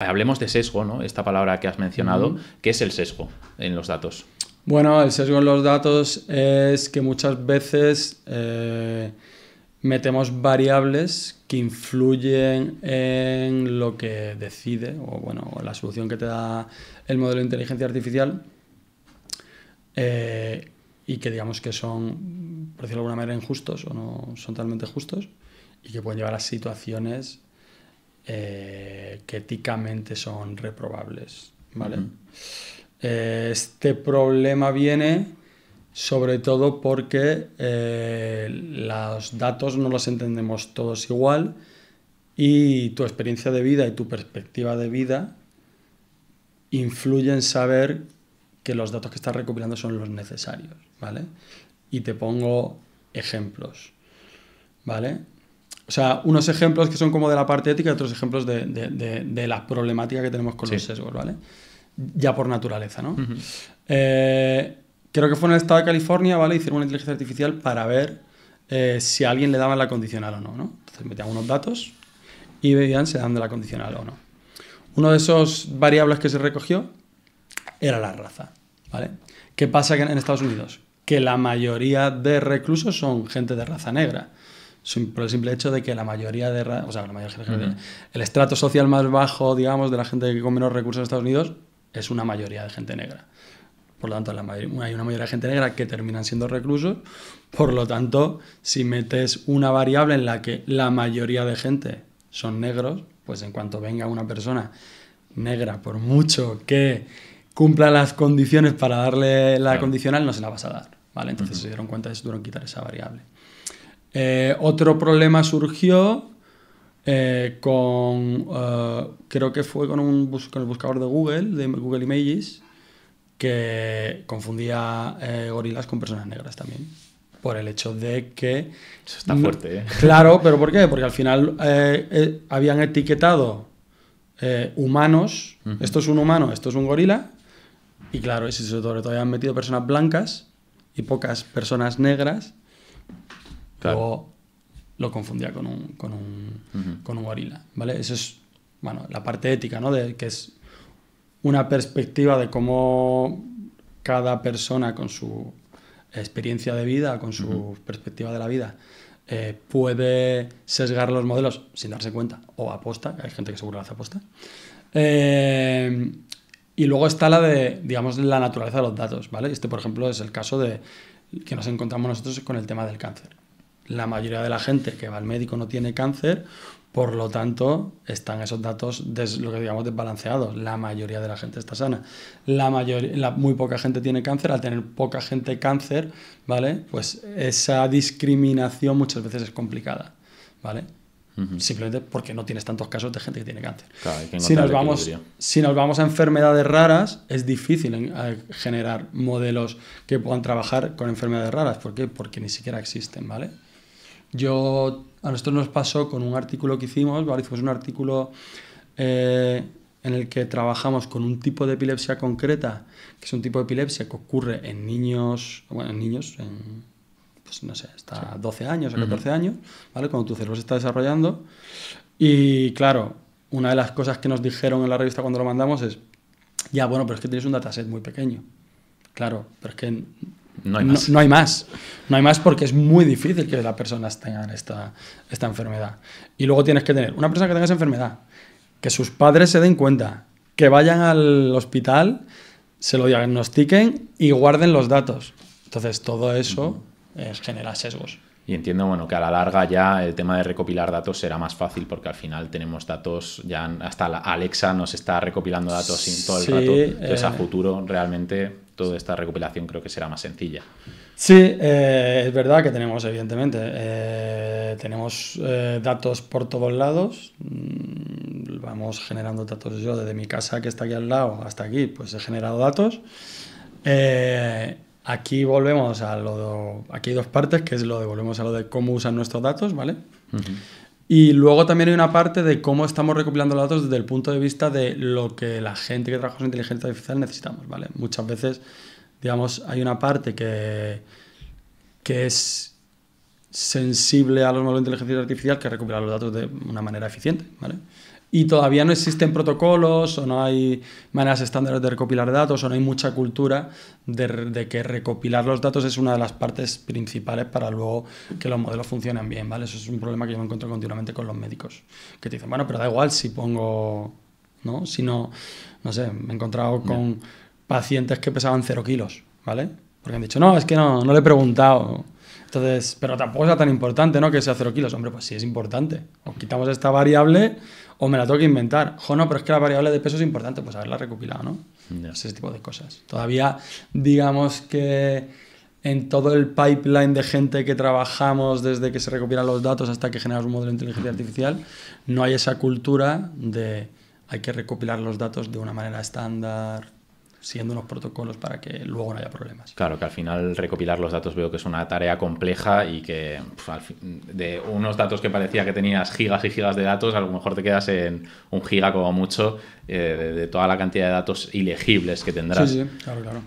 Hablemos de sesgo, ¿no? Esta palabra que has mencionado. ¿Qué es el sesgo en los datos? Bueno, el sesgo en los datos es que muchas veces metemos variables que influyen en lo que decide o bueno, la solución que te da el modelo de inteligencia artificial y que digamos que son, por decirlo de alguna manera, injustos o no son totalmente justos y que pueden llevar a situaciones que éticamente son reprobables, ¿vale? Este problema viene sobre todo porque los datos no los entendemos todos igual y tu experiencia de vida y tu perspectiva de vida influyen en saber que los datos que estás recopilando son los necesarios, ¿vale? Y te pongo ejemplos, ¿vale? O sea, unos ejemplos que son como de la parte ética y otros ejemplos de la problemática que tenemos con los sesgos, ¿vale? Ya por naturaleza, ¿no? Creo que fue en el estado de California, ¿vale? Hicieron una inteligencia artificial para ver si a alguien le daban la condicional o no, ¿no? Entonces metían unos datos y veían si le dan de la condicional o no. Uno de esos variables que se recogió era la raza, ¿vale? ¿Qué pasa en Estados Unidos? Que la mayoría de reclusos son gente de raza negra. Por el simple hecho de que la mayoría de... O sea, la mayoría de el estrato social más bajo, digamos, de la gente con menos recursos en Estados Unidos es una mayoría de gente negra. Por lo tanto, hay una mayoría de gente negra que terminan siendo reclusos. Por lo tanto, si metes una variable en la que la mayoría de gente son negros, pues en cuanto venga una persona negra, por mucho que cumpla las condiciones para darle la condicional, no se la vas a dar, ¿vale? Entonces se dieron cuenta de eso, tuvieron que quitar esa variable. Otro problema surgió creo que fue con el buscador de Google Images, que confundía gorilas con personas negras también. Por el hecho de que... Eso está fuerte, ¿eh? Claro, pero ¿por qué? Porque al final habían etiquetado humanos. Esto es un humano, esto es un gorila. Y claro, y si sobre todo habían metido personas blancas y pocas personas negras, luego lo confundía con un gorila, ¿vale? Eso es, bueno, la parte ética, ¿no? Que es una perspectiva de cómo cada persona con su experiencia de vida, con su perspectiva de la vida, puede sesgar los modelos sin darse cuenta o aposta, hay gente que seguro lo hace aposta. Y luego está la de, digamos, la naturaleza de los datos, ¿vale? Este, por ejemplo, es el caso de que nos encontramos nosotros con el tema del cáncer. La mayoría de la gente que va al médico no tiene cáncer, por lo tanto, están esos datos lo que digamos desbalanceados. La mayoría de la gente está sana. Muy poca gente tiene cáncer. Al tener poca gente cáncer, ¿vale? Pues esa discriminación muchas veces es complicada, ¿vale? Simplemente porque no tienes tantos casos de gente que tiene cáncer. Claro, hay que si nos vamos a enfermedades raras, es difícil generar modelos que puedan trabajar con enfermedades raras. ¿Por qué? Porque ni siquiera existen, ¿vale? A nosotros nos pasó con un artículo que hicimos, ¿vale? Hicimos un artículo en el que trabajamos con un tipo de epilepsia concreta, que es un tipo de epilepsia que ocurre en niños, pues no sé, hasta 12 años o 14 años, ¿vale? Cuando tu cerebro se está desarrollando. Y claro, una de las cosas que nos dijeron en la revista cuando lo mandamos es, ya, bueno, pero es que tienes un dataset muy pequeño. Claro, pero es que no hay más. No hay más porque es muy difícil que las personas tengan esta enfermedad. Y luego tienes que tener una persona que tenga esa enfermedad, que sus padres se den cuenta, que vayan al hospital, se lo diagnostiquen y guarden los datos. Entonces todo eso genera sesgos. Y entiendo, bueno, que a la larga ya el tema de recopilar datos será más fácil porque al final tenemos datos, ya hasta Alexa nos está recopilando datos todo el rato. Entonces a futuro realmente toda esta recopilación creo que será más sencilla. Sí, es verdad que tenemos, evidentemente, tenemos datos por todos lados. Vamos generando datos. Yo desde mi casa, que está aquí al lado, hasta aquí, pues he generado datos. Aquí volvemos aquí hay dos partes, que es volvemos a lo de cómo usan nuestros datos, ¿vale? Y luego también hay una parte de cómo estamos recopilando los datos desde el punto de vista de lo que la gente que trabaja con inteligencia artificial necesitamos, ¿vale? Muchas veces, digamos, hay una parte que es sensible a los modelos de inteligencia artificial que recupera los datos de una manera eficiente, ¿vale? Y todavía no existen protocolos o no hay maneras estándares de recopilar datos o no hay mucha cultura de que recopilar los datos es una de las partes principales para luego que los modelos funcionen bien, ¿vale? Eso es un problema que yo me encuentro continuamente con los médicos, que te dicen, bueno, pero da igual si pongo, ¿no? Si no sé, me he encontrado con pacientes que pesaban 0 kilos, ¿vale? Porque han dicho, no, es que no le he preguntado. Entonces, pero tampoco es tan importante, ¿no? Que sea 0 kilos. Hombre, pues sí es importante. O quitamos esta variable o me la tengo que inventar. No, pero es que la variable de peso es importante, pues haberla recopilado, ¿no? Yeah. Ese tipo de cosas. Todavía, digamos que en todo el pipeline de gente que trabajamos desde que se recopilan los datos hasta que generamos un modelo de inteligencia artificial, no hay esa cultura de hay que recopilar los datos de una manera estándar, siguiendo unos protocolos para que luego no haya problemas. Claro, que al final recopilar los datos veo que es una tarea compleja y que de unos datos que parecía que tenías gigas y gigas de datos, a lo mejor te quedas en 1 giga como mucho de toda la cantidad de datos ilegibles que tendrás. Sí, claro.